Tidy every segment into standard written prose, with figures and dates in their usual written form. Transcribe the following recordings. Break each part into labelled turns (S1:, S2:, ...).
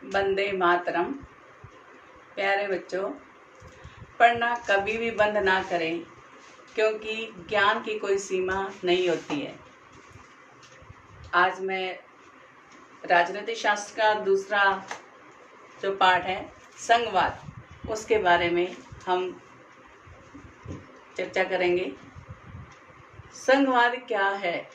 S1: वंदे मातरम। प्यारे बच्चों, पढ़ना कभी भी बंद ना करें, क्योंकि ज्ञान की कोई सीमा नहीं होती है। आज मैं राजनीति शास्त्र का दूसरा जो पाठ है संघवाद, उसके बारे में हम चर्चा करेंगे। संघवाद क्या है?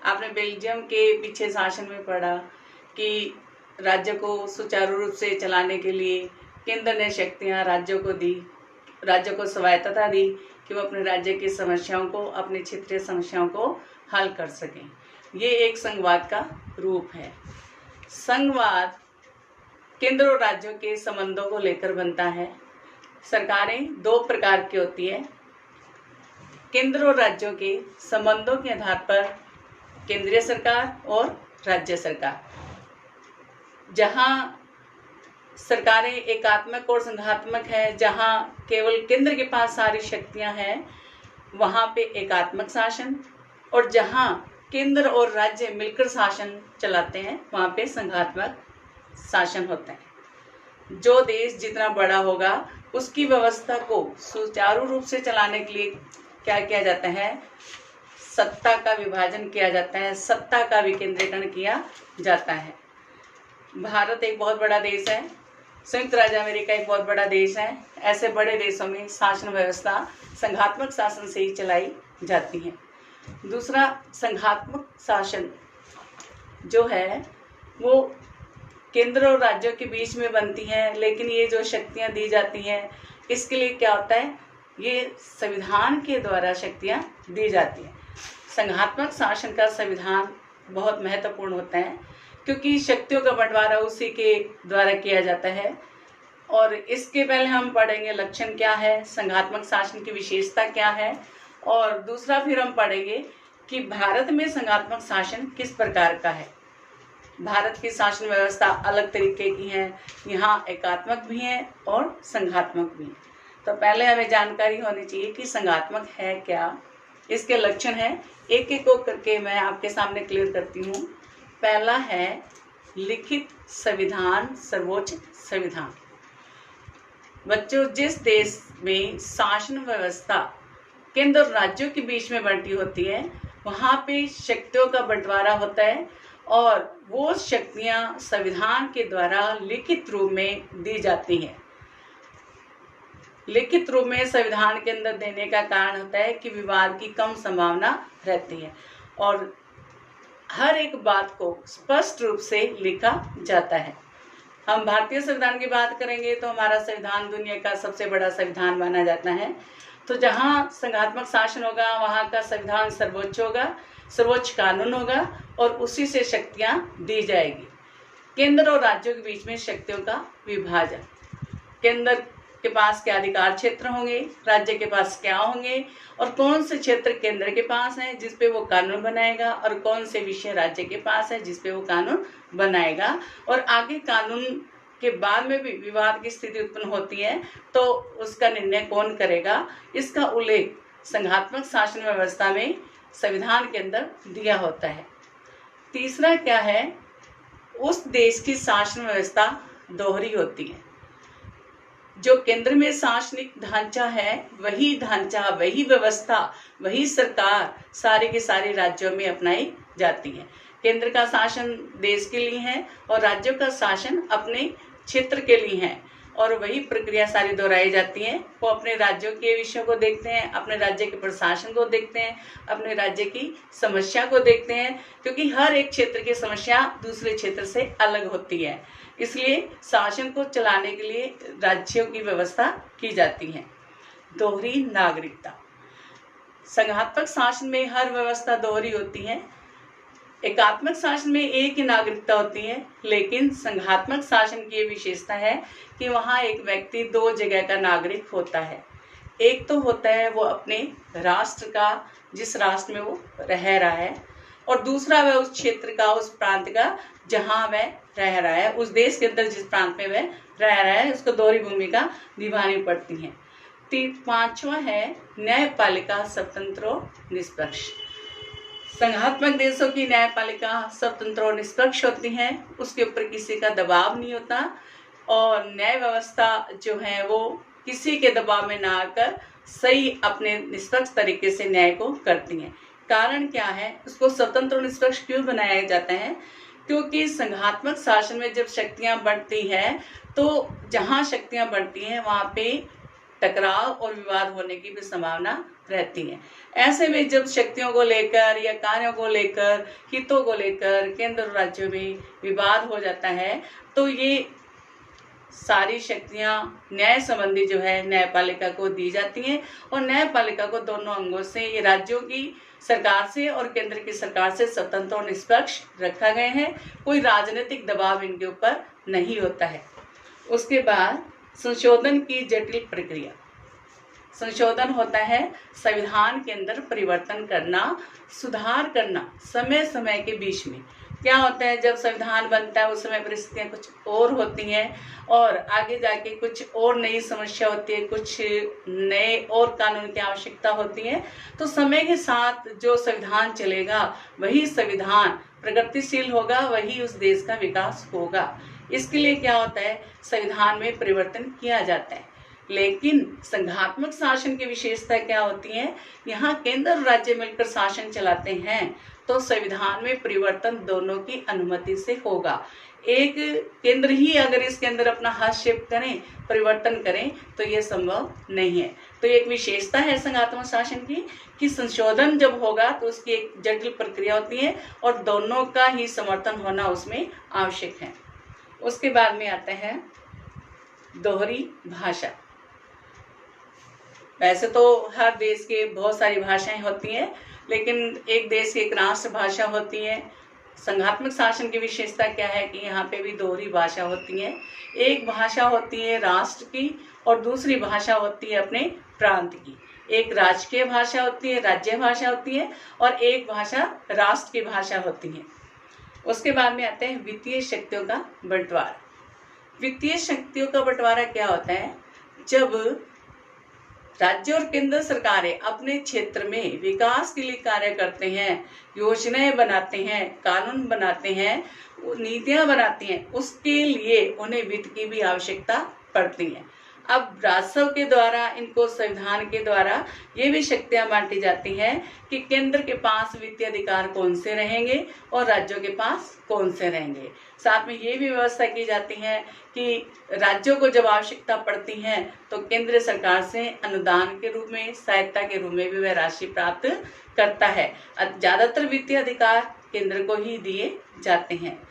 S1: आपने बेल्जियम के पीछे शासन में पढ़ा कि राज्य को सुचारू रूप से चलाने के लिए केंद्र ने शक्तियां राज्यों को दी, राज्य को स्वायत्तता दी कि वो अपने राज्य की समस्याओं को, अपने क्षेत्रीय समस्याओं को हल कर सकें। ये एक संघवाद का रूप है। संघवाद केंद्र और राज्यों के संबंधों को लेकर बनता है। सरकारें दो प्रकार की होती है। केंद्र और राज्यों के संबंधों के आधार पर केंद्रीय सरकार और राज्य सरकार। जहां सरकारें एकात्मक और संघात्मक है, जहां केवल केंद्र के पास सारी शक्तियां हैं, वहां पे एकात्मक शासन, और जहां केंद्र और राज्य मिलकर शासन चलाते हैं, वहां पे संघात्मक शासन होता है। जो देश जितना बड़ा होगा, उसकी व्यवस्था को सुचारू रूप से चलाने के लिए क्या किया जाता है? सत्ता का विभाजन किया जाता है, सत्ता का विकेंद्रीकरण किया जाता है। भारत एक बहुत बड़ा देश है, संयुक्त राज्य अमेरिका एक बहुत बड़ा देश है। ऐसे बड़े देशों में शासन व्यवस्था संघात्मक शासन से ही चलाई जाती है। दूसरा, संघात्मक शासन जो है वो केंद्र और राज्यों के बीच में बनती है, लेकिन ये जो शक्तियां दी जाती हैं, इसके लिए क्या होता है? ये संविधान के द्वारा शक्तियां दी जाती हैं। संघात्मक शासन का संविधान बहुत महत्वपूर्ण होता है, क्योंकि शक्तियों का बंटवारा उसी के द्वारा किया जाता है। और इसके पहले हम पढ़ेंगे लक्षण क्या है, संघात्मक शासन की विशेषता क्या है, और दूसरा फिर हम पढ़ेंगे कि भारत में संघात्मक शासन किस प्रकार का है। भारत की शासन व्यवस्था अलग तरीके की है, यहाँ एकात्मक भी है और संघात्मक भी है। तो पहले हमें जानकारी होनी चाहिए कि संघात्मक है क्या, इसके लक्षण हैं। एक एक को करके मैं आपके सामने क्लियर करती हूँ। पहला है लिखित संविधान, सर्वोच्च संविधान। बच्चों, जिस देश में शासन व्यवस्था केंद्र और राज्यों के बीच में बंटी होती है, वहाँ पे शक्तियों का बंटवारा होता है, और वो शक्तियाँ संविधान के द्वारा लिखित रूप में दी जाती हैं। लिखित रूप में संविधान के अंदर देने का कारण होता है कि विवाद की कम संभावना रहती है, और हर एक बात को स्पष्ट रूप से लिखा जाता है। हम भारतीय संविधान की बात करेंगे तो हमारा संविधान दुनिया का सबसे बड़ा संविधान माना जाता है। तो जहाँ संघात्मक शासन होगा, वहाँ का संविधान सर्वोच्च होगा, सर्वोच्च कानून होगा, और उसी से शक्तियाँ दी जाएगी। केंद्र और राज्यों के बीच में शक्तियों का विभाजन, केंद्र के पास क्या अधिकार क्षेत्र होंगे, राज्य के पास क्या होंगे, और कौन से क्षेत्र केंद्र के पास है जिस पे वो कानून बनाएगा, और कौन से विषय राज्य के पास है जिस पे वो कानून बनाएगा। और आगे कानून के बाद में भी विवाद की स्थिति उत्पन्न होती है तो उसका निर्णय कौन करेगा, इसका उल्लेख संघात्मक शासन व्यवस्था में संविधान के अंदर दिया होता है। तीसरा क्या है? उस देश की शासन व्यवस्था दोहरी होती है। जो केंद्र में शासनिक ढांचा है, वही ढांचा, वही व्यवस्था, वही सरकार सारे के सारे राज्यों में अपनाई जाती है। केंद्र का शासन देश के लिए है और राज्यों का शासन अपने क्षेत्र के लिए है, और वही प्रक्रिया सारी दोहराई जाती है। वो अपने राज्यों के विषयों को देखते हैं, अपने राज्य के प्रशासन को देखते हैं, अपने राज्य की समस्या को देखते हैं, क्योंकि हर एक क्षेत्र की समस्या दूसरे क्षेत्र से अलग होती है। इसलिए शासन को चलाने के लिए राज्यों की व्यवस्था की जाती है। दोहरी नागरिकता। संघात्मक शासन में हर व्यवस्था दोहरी होती है। एकात्मक शासन में एक ही नागरिकता होती है, लेकिन संघात्मक शासन की ये विशेषता है कि वहाँ एक व्यक्ति दो जगह का नागरिक होता है। एक तो होता है वो अपने राष्ट्र का, जिस राष्ट्र में वो रह रहा है, और दूसरा वह उस क्षेत्र का, उस प्रांत का जहाँ वह रह रहा है, उस देश के अंदर जिस प्रांत में वह रह रहा है, उसको दोहरी भूमिका निभानी पड़ती है। पांचवा है न्यायपालिका स्वतंत्र और निष्पक्ष। संघात्मक देशों की न्यायपालिका स्वतंत्र और निष्पक्ष होती है, उसके ऊपर किसी का दबाव नहीं होता और न्याय व्यवस्था जो है वो किसी के दबाव में ना आकर सही अपने निष्पक्ष तरीके से न्याय को करती हैं। कारण क्या है, उसको स्वतंत्र और निष्पक्ष क्यों बनाया जाता है? क्योंकि संघात्मक शासन में जब शक्तियां बढ़ती हैं तो जहां शक्तियां बढ़ती हैं वहां पे टकराव और विवाद होने की भी संभावना रहती है। ऐसे में जब शक्तियों को लेकर या कार्यों को लेकर, हितों को लेकर केंद्र और राज्यों में विवाद हो जाता है तो ये सारी शक्तियां न्याय संबंधी जो है न्यायपालिका को दी जाती हैं और न्यायपालिका को दोनों अंगों से, ये राज्यों की सरकार से और केंद्र की सरकार से स्वतंत्र और निष्पक्ष रखा गया है। कोई राजनीतिक दबाव इनके ऊपर नहीं होता है। उसके बाद संशोधन की जटिल प्रक्रिया। संशोधन होता है संविधान के अंदर परिवर्तन करना, सुधार करना समय समय के बीच में। क्या होता है, जब संविधान बनता है उस समय परिस्थितियां कुछ और होती हैं और आगे जाके कुछ और नई समस्या होती है, कुछ नए और कानून की आवश्यकता होती है। तो समय के साथ जो संविधान चलेगा वही संविधान प्रगतिशील होगा, वही उस देश का विकास होगा। इसके लिए क्या होता है, संविधान में परिवर्तन किया जाता है। लेकिन संघात्मक शासन की विशेषता क्या होती है, यहाँ केंद्र और राज्य मिलकर शासन चलाते हैं तो संविधान में परिवर्तन दोनों की अनुमति से होगा। एक केंद्र ही अगर इसके अंदर अपना हस्तक्षेप करें, परिवर्तन करें तो यह संभव नहीं है। तो एक विशेषता है संघात्मक शासन की कि संशोधन जब होगा तो उसकी एक जटिल प्रक्रिया होती है और दोनों का ही समर्थन होना उसमें आवश्यक है। उसके बाद में आता है दोहरी भाषा। वैसे तो हर देश के बहुत सारी भाषाएं होती हैं, लेकिन एक देश की एक राष्ट्र भाषा होती है। संघात्मक शासन की विशेषता क्या है कि यहाँ पे भी दोहरी भाषा होती है। एक भाषा होती है राष्ट्र की और दूसरी भाषा होती है अपने प्रांत की। एक राजकीय भाषा होती है, राज्य भाषा होती है और एक भाषा राष्ट्र की भाषा होती है। उसके बाद में आते हैं वित्तीय शक्तियों का बंटवारा। वित्तीय शक्तियों का बंटवारा क्या होता है, जब राज्य और केंद्र सरकारें अपने क्षेत्र में विकास के लिए कार्य करते हैं, योजनाएं बनाते हैं, कानून बनाते हैं, नीतियां बनाती हैं, उसके लिए उन्हें वित्त की भी आवश्यकता पड़ती है। अब राजस्व के द्वारा, इनको संविधान के द्वारा ये भी शक्तियां बांटी जाती हैं कि केंद्र के पास वित्तीय अधिकार कौन से रहेंगे और राज्यों के पास कौन से रहेंगे। साथ में ये भी व्यवस्था की जाती है कि राज्यों को जब आवश्यकता पड़ती है तो केंद्र सरकार से अनुदान के रूप में, सहायता के रूप में भी वह राशि प्राप्त करता है। ज्यादातर वित्तीय अधिकार केंद्र को ही दिए जाते हैं।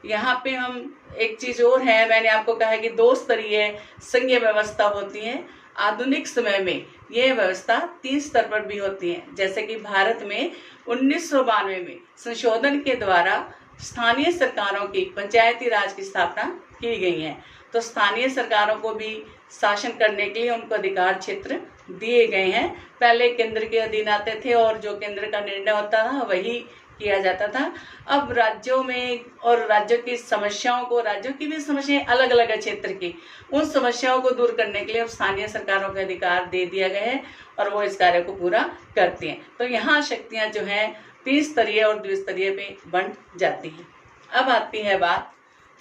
S1: यहाँ पे हम एक चीज और है, मैंने आपको कहा है कि 2 स्तरीय संघीय व्यवस्था होती है। आधुनिक समय में यह व्यवस्था 3 स्तर पर भी होती है। जैसे कि भारत में 1992 में संशोधन के द्वारा स्थानीय सरकारों की पंचायती राज की स्थापना की गई है। तो स्थानीय सरकारों को भी शासन करने के लिए उनको अधिकार क्षेत्र दिए गए हैं। पहले केंद्र के अधीन आते थे और जो केंद्र का निर्णय होता था वही किया जाता था। अब राज्यों में और राज्यों की समस्याओं को, राज्यों की भी समस्याएं अलग अलग है क्षेत्र की, उन समस्याओं को दूर करने के लिए अब स्थानीय सरकारों के अधिकार दे दिया गया है और वो इस कार्य को पूरा करती हैं। तो यहाँ शक्तियां जो हैं 3 स्तरीय और द्विस्तरीय पे बंट जाती हैं। अब आती है बात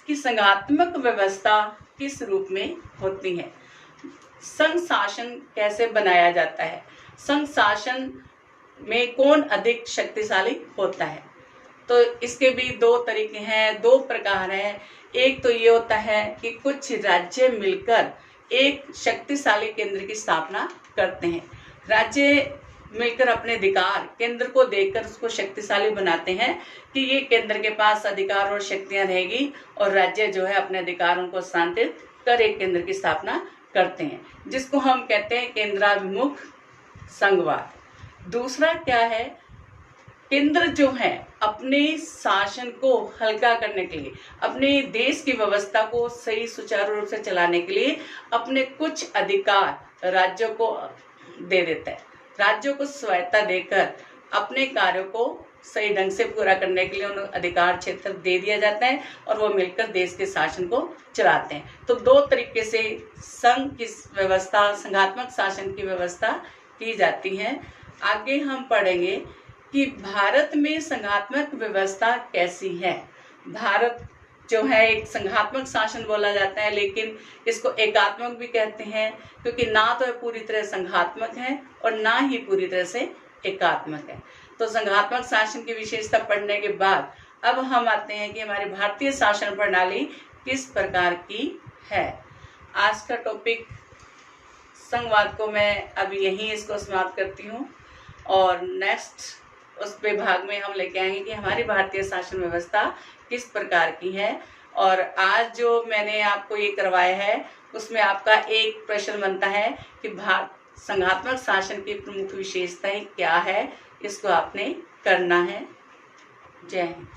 S1: कि संघात्मक व्यवस्था किस रूप में होती है, संघ शासन कैसे बनाया जाता है, संघ शासन में कौन अधिक शक्तिशाली होता है। तो इसके भी 2 तरीके हैं, 2 प्रकार हैं। एक तो ये होता है कि कुछ राज्य मिलकर एक शक्तिशाली केंद्र की स्थापना करते हैं। राज्य मिलकर अपने अधिकार केंद्र को देकर उसको शक्तिशाली बनाते हैं कि ये केंद्र के पास अधिकार और शक्तियां रहेगी और राज्य जो है अपने अधिकारों को स्थानांतरित कर एक केंद्र की स्थापना करते हैं, जिसको हम कहते हैं केंद्राभिमुख संघवाद। दूसरा क्या है, केंद्र जो है अपने शासन को हल्का करने के लिए, अपने देश की व्यवस्था को सही सुचारू रूप से चलाने के लिए अपने कुछ अधिकार राज्यों को दे देता है। राज्यों को स्वायत्ता देकर अपने कार्यों को सही ढंग से पूरा करने के लिए उन्हें अधिकार क्षेत्र दे दिया जाता है और वो मिलकर देश के शासन को चलाते हैं। तो 2 तरीके से संघ की व्यवस्था, संघात्मक शासन की व्यवस्था की जाती है। आगे हम पढ़ेंगे कि भारत में संघात्मक व्यवस्था कैसी है। भारत जो है एक संघात्मक शासन बोला जाता है, लेकिन इसको एकात्मक भी कहते हैं, क्योंकि ना तो पूरी तरह संघात्मक है और ना ही पूरी तरह से एकात्मक है। तो संघात्मक शासन की विशेषता पढ़ने के बाद अब हम आते हैं कि हमारी भारतीय शासन प्रणाली किस प्रकार की है। आज का टॉपिक संघवाद को मैं अभी यहीं इसको समाप्त करती हूँ, और नेक्स्ट उस विभाग में हम लेके आएंगे कि हमारी भारतीय शासन व्यवस्था किस प्रकार की है। और आज जो मैंने आपको ये करवाया है उसमें आपका एक प्रश्न बनता है कि संघात्मक शासन की प्रमुख विशेषताएं क्या है, इसको आपने करना है। जय हिंद।